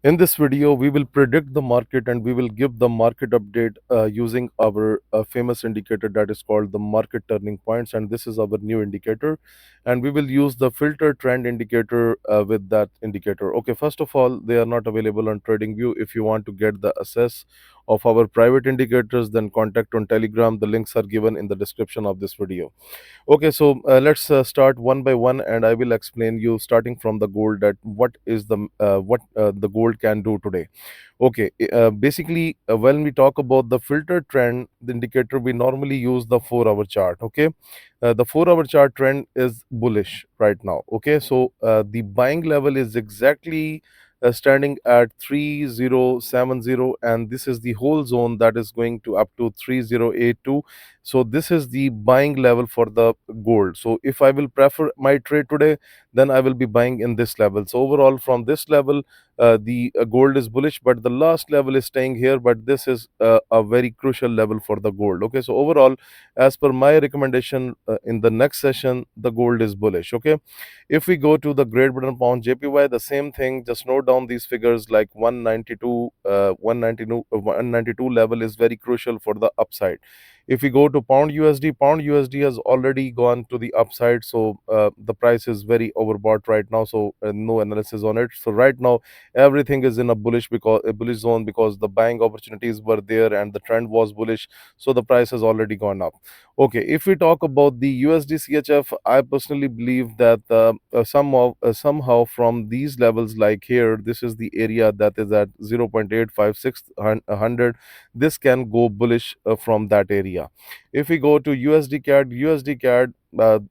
In this video, we will predict the market and we will give the market update using our famous indicator that is called the market turning points. And this is our new indicator. And we will use the filter trend indicator with that indicator. Okay, first of all, they are not available on TradingView. If you want to get the access of our private indicators, then contact on Telegram. The links are given in the description of this video. Okay, so let's start one by one, and I will explain you starting from the gold that what is the gold can do today. Okay, basically, when we talk about the filter trend, the indicator, we normally use the 4 hour chart. Okay, the 4 hour chart trend is bullish right now. Okay, so the buying level is exactly standing at 3070, and this is the whole zone that is going to up to 3082. So this is the buying level for the gold. So if I will prefer my trade today, then I will be buying in this level. So overall, from this level, the gold is bullish, but the last level is staying here, but this is a very crucial level for the gold. Okay, so overall, as per my recommendation, in the next session the gold is bullish. Okay, if we go to the Great Britain pound JPY, the same thing. Just note down these figures like 192, 192 level is very crucial for the upside. If we go to pound USD has already gone to the upside, so the price is very overbought right now, so no analysis on it. So right now everything is in a bullish zone because the buying opportunities were there and the trend was bullish, so the price has already gone up. Okay, if we talk about the USD CHF, I personally believe that somehow from these levels, like here, this is the area that is at 0.85600, this can go bullish from that area. If we go to USD CAD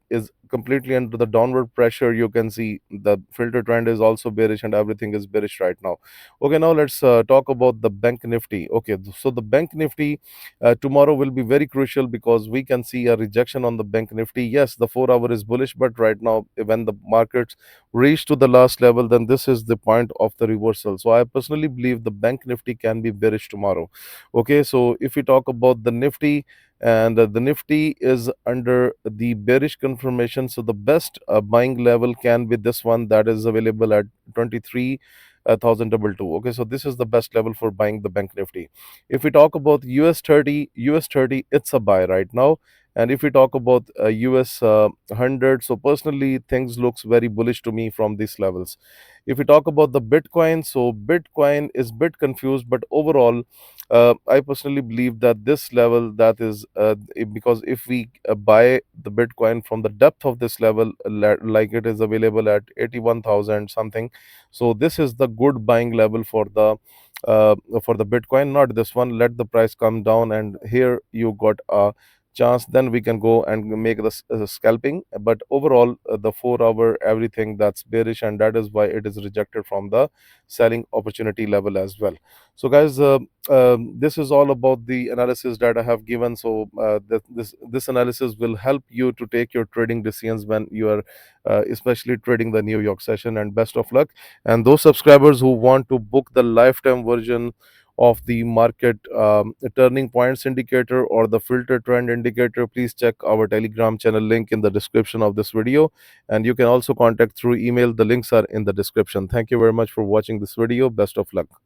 is completely under the downward pressure. You can see the filter trend is also bearish and everything is bearish right now. Okay, now let's talk about the bank nifty. Okay, so the bank nifty tomorrow will be very crucial because we can see a rejection on the bank nifty. Yes, the 4 hour is bullish, but right now when the markets reach to the last level, then this is the point of the reversal. So I personally believe the bank nifty can be bearish tomorrow. Okay, so if we talk about the nifty, and the nifty is under the bearish confirmation, so the best buying level can be this one that is available at 23,022. Okay, so this is the best level for buying the bank nifty. If we talk about US 30, it's a buy right now. And if we talk about US 100, so personally things looks very bullish to me from these levels. If we talk about the Bitcoin, so Bitcoin is bit confused, but overall I personally believe that this level, that is because if we buy the Bitcoin from the depth of this level, like it is available at 81,000 something, so this is the good buying level for the Bitcoin, not this one. Let the price come down, and here you got a chance, then we can go and make the scalping. But overall, the 4 hour everything that's bearish, and that is why it is rejected from the selling opportunity level as well. So guys, this is all about the analysis that I have given. So this analysis will help you to take your trading decisions when you are especially trading the New York session. And best of luck. And those subscribers who want to book the lifetime version of the market turning points indicator or the filter trend indicator, please check our Telegram channel link in the description of this video. And you can also contact through email. The links are in the description. Thank you very much for watching this video. Best of luck.